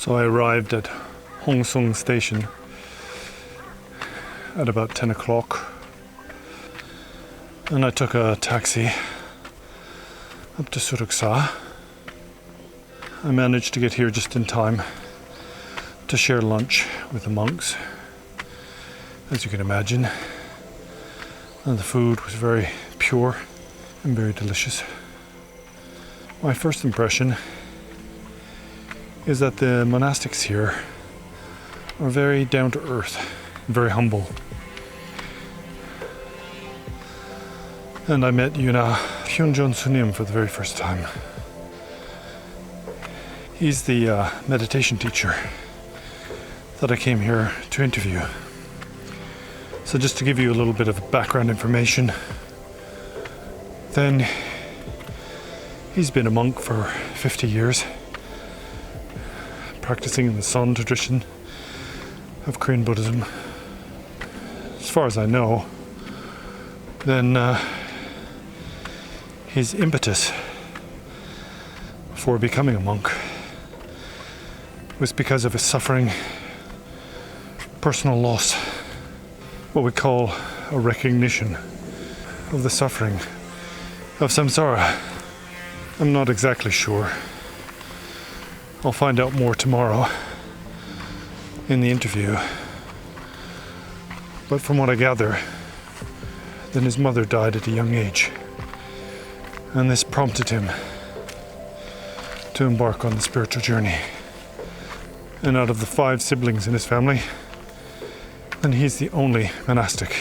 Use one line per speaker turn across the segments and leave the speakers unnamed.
So I arrived at Hongseong station at about 10 o'clock and I took a taxi up to Sudeoksung. I managed to get here just in time to share lunch with the monks, as you can imagine, and the food was very pure and very delicious. My first impression is that the monastics here are very down to earth, very humble. And I met Yuna Sunim for the very first time. He's the meditation teacher that I came here to interview. So just to give you a little bit of background information, then he's been a monk for 50 years, practicing in the Seon tradition of Korean Buddhism. As far as I know, then his impetus for becoming a monk was because of his suffering, personal loss, what we call a recognition of the suffering of samsara. I'm not exactly sure. I'll find out more tomorrow in the interview. But from what I gather, then his mother died at a young age. And this prompted him to embark on the spiritual journey. And out of the 5 siblings in his family, then he's the only monastic.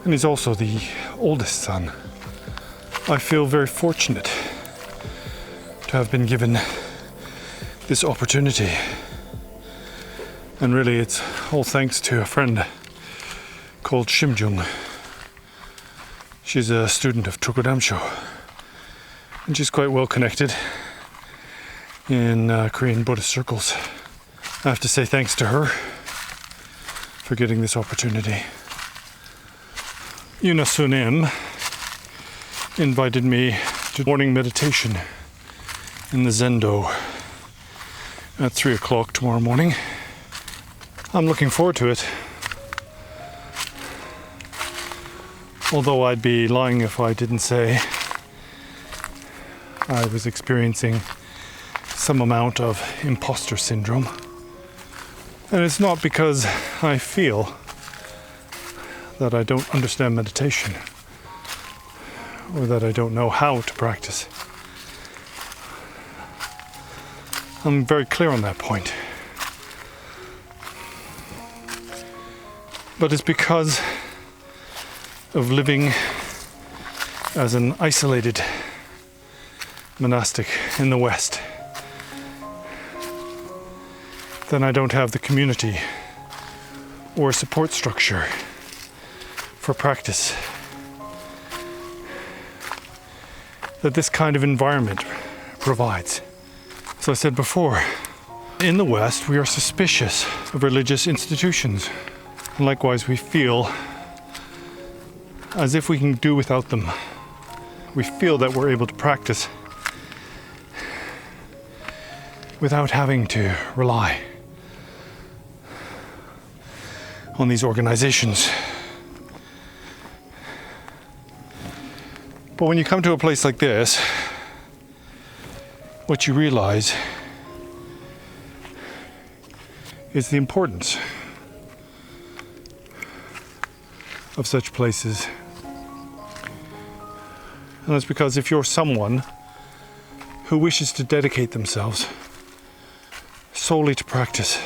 And he's also the oldest son. I feel very fortunate to have been given this opportunity. And really it's all thanks to a friend called Hyunjeon. She's a student of ChungHaeSa, and she's quite well connected in Korean Buddhist circles. I have to say thanks to her for getting this opportunity. Yuna Sunim invited me to morning meditation in the Zendo at 3 o'clock tomorrow morning. I'm looking forward to it. Although I'd be lying if I didn't say I was experiencing some amount of imposter syndrome. And it's not because I feel that I don't understand meditation or that I don't know how to practice. I'm very clear on that point. But it's because of living as an isolated monastic in the West. Then I don't have the community or support structure for practice that this kind of environment provides. As I said before, in the West we are suspicious of religious institutions. And likewise we feel as if we can do without them. We feel that we're able to practice without having to rely on these organizations. But when you come to a place like this, what you realize is the importance of such places. And that's because if you're someone who wishes to dedicate themselves solely to practice,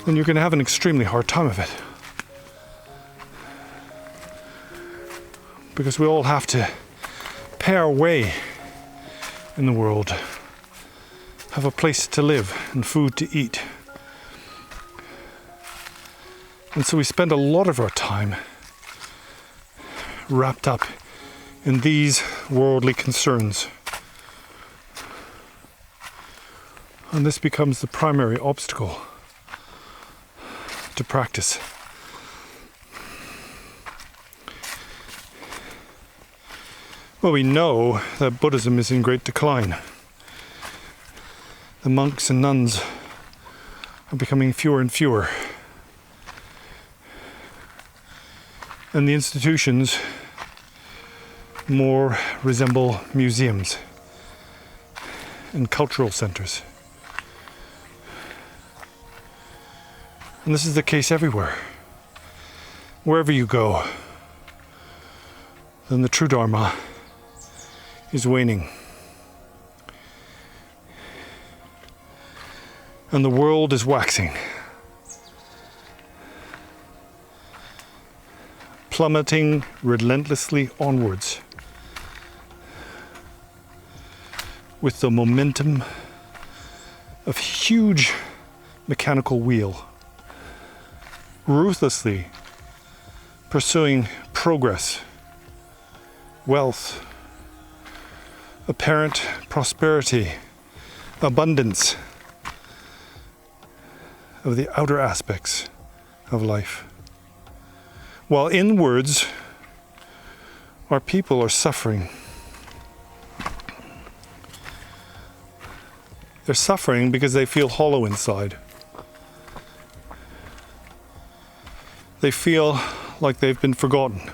then you're going to have an extremely hard time of it. Because we all have to pay our way in the world, have a place to live and food to eat. And so we spend a lot of our time wrapped up in these worldly concerns. And this becomes the primary obstacle to practice. Well, we know that Buddhism is in great decline. The monks and nuns are becoming fewer and fewer. And the institutions more resemble museums and cultural centers. And this is the case everywhere. Wherever you go, then the true Dharma is waning. And the world is waxing, plummeting relentlessly onwards with the momentum of a huge mechanical wheel, ruthlessly pursuing progress, wealth, apparent prosperity, abundance of the outer aspects of life. While inwards, our people are suffering. They're suffering because they feel hollow inside. They feel like they've been forgotten,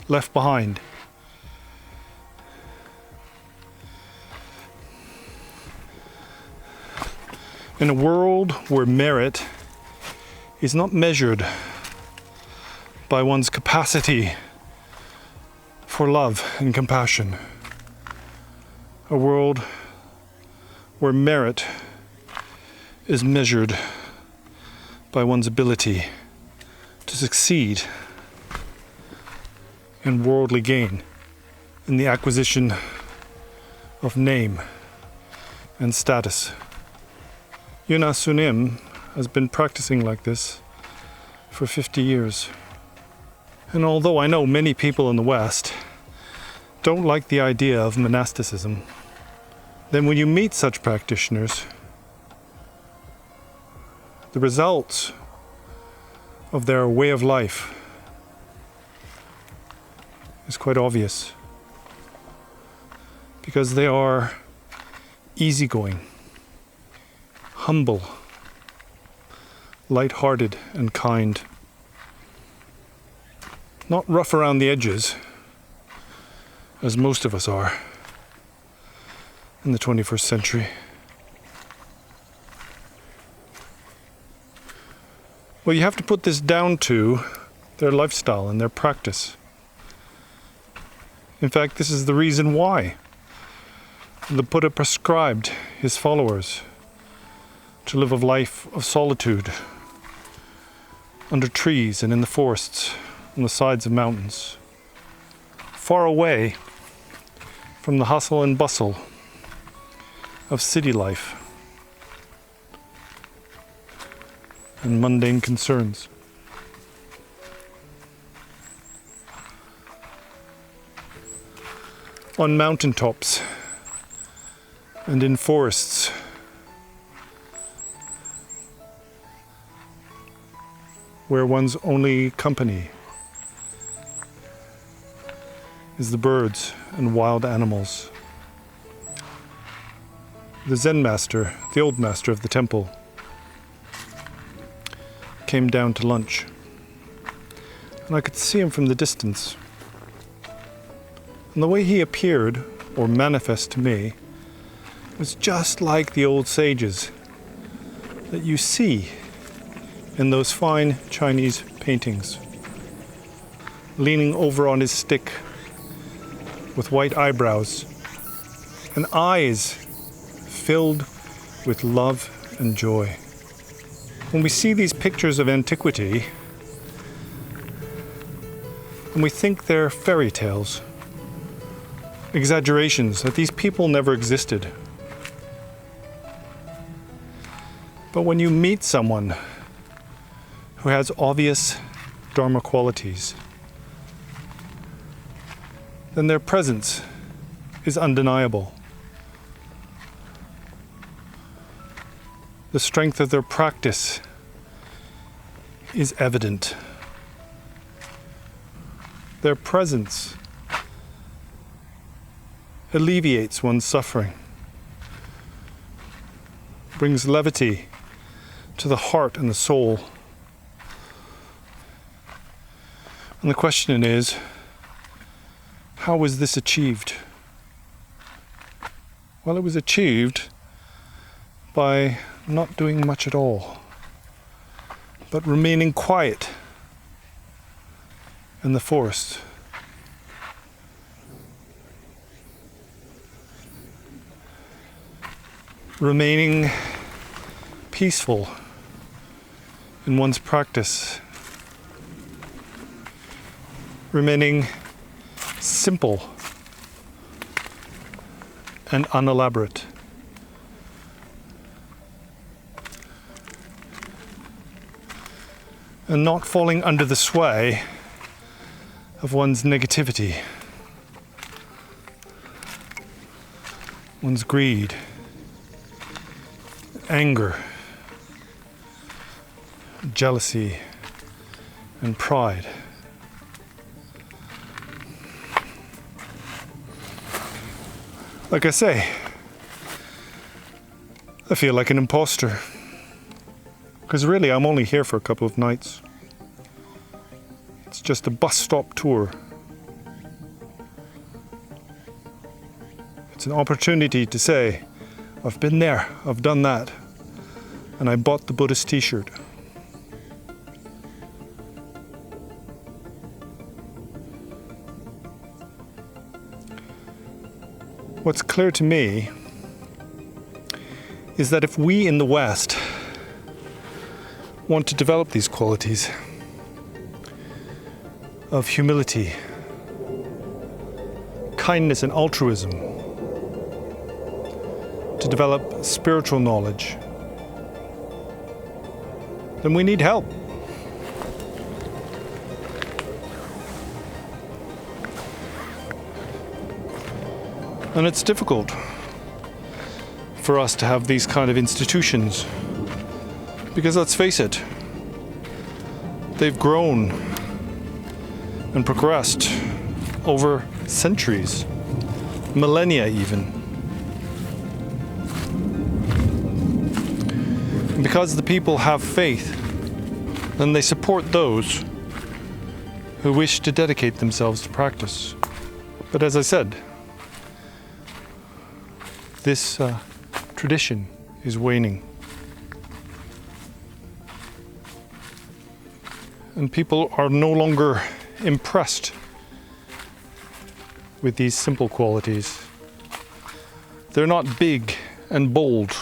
left behind. In a world where merit is not measured by one's capacity for love and compassion, a world where merit is measured by one's ability to succeed in worldly gain, in the acquisition of name and status. Yuna Sunim has been practicing like this for 50 years. And although I know many people in the West don't like the idea of monasticism, then when you meet such practitioners, the results of their way of life is quite obvious, because they are easygoing, humble, light-hearted and kind, not rough around the edges as most of us are in the 21st century. Well, you have to put this down to their lifestyle and their practice. In fact, this is the reason why the Buddha prescribed his followers to live a life of solitude under trees and in the forests, on the sides of mountains, far away from the hustle and bustle of city life and mundane concerns. On mountaintops and in forests, where one's only company is the birds and wild animals. The Zen Master, the Old Master of the temple, came down to lunch, and I could see him from the distance. And the way he appeared, or manifest to me, was just like the old sages that you see in those fine Chinese paintings, leaning over on his stick with white eyebrows and eyes filled with love and joy. When we see these pictures of antiquity, and we think they're fairy tales, exaggerations, that these people never existed. But when you meet someone who has obvious Dharma qualities, then their presence is undeniable. The strength of their practice is evident. Their presence alleviates one's suffering. brings levity to the heart and the soul. And the question is, how was this achieved? Well, it was achieved by not doing much at all, but remaining quiet in the forest. Remaining peaceful in one's practice. Remaining simple and unelaborate. And not falling under the sway of one's negativity, one's greed, anger, jealousy, and pride. Like I say, I feel like an imposter. Because really, I'm only here for a couple of nights. It's just a bus stop tour. It's an opportunity to say, I've been there, I've done that, and I bought the Buddhist t-shirt. What's clear to me is that if we in the West want to develop these qualities of humility, kindness and altruism, to develop spiritual knowledge, then we need help. And it's difficult for us to have these kind of institutions because, let's face it, they've grown and progressed over centuries, millennia even. And because the people have faith, then they support those who wish to dedicate themselves to practice. But as I said, this tradition is waning. And people are no longer impressed with these simple qualities. They're not big and bold,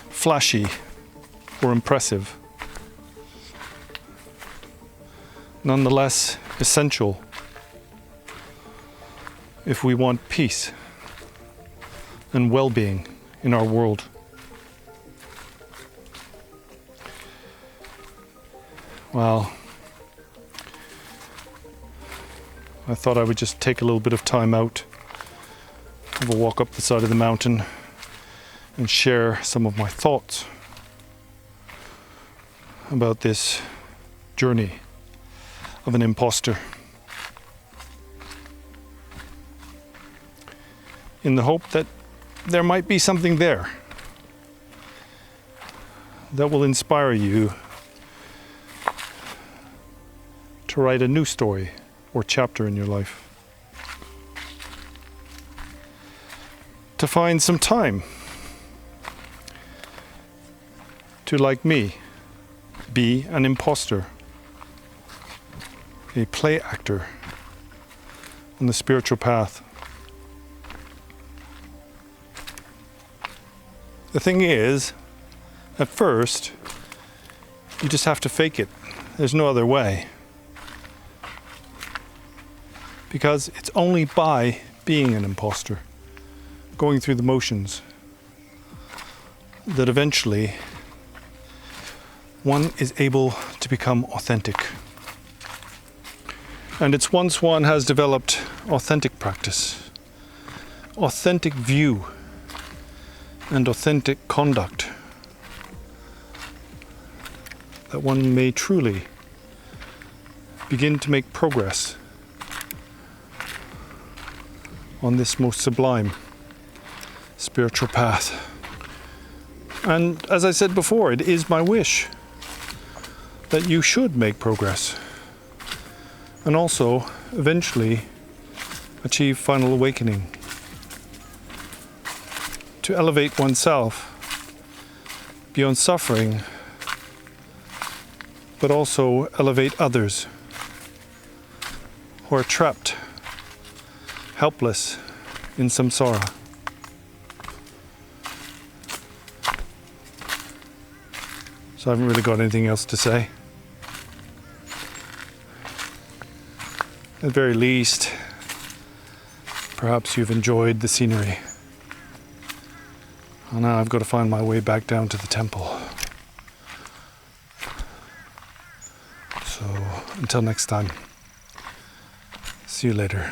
flashy, or impressive. Nonetheless, essential if we want peace and well-being in our world. Well, I thought I would just take a little bit of time out, have a walk up the side of the mountain, and share some of my thoughts about this journey of an imposter, in the hope that there might be something there that will inspire you to write a new story or chapter in your life. To find some time to, like me, be an imposter, a play actor on the spiritual path. The thing is, at first, you just have to fake it. There's no other way. Because it's only by being an imposter, going through the motions, that eventually one is able to become authentic. And it's once one has developed authentic practice, authentic view, and authentic conduct, that one may truly begin to make progress on this most sublime spiritual path. And as I said before, it is my wish that you should make progress. And also, eventually, achieve final awakening. To elevate oneself beyond suffering, but also elevate others who are trapped, helpless in samsara. So I haven't really got anything else to say. At the very least, perhaps you've enjoyed the scenery. Well, now I've got to find my way back down to the temple. So, until next time, see you later.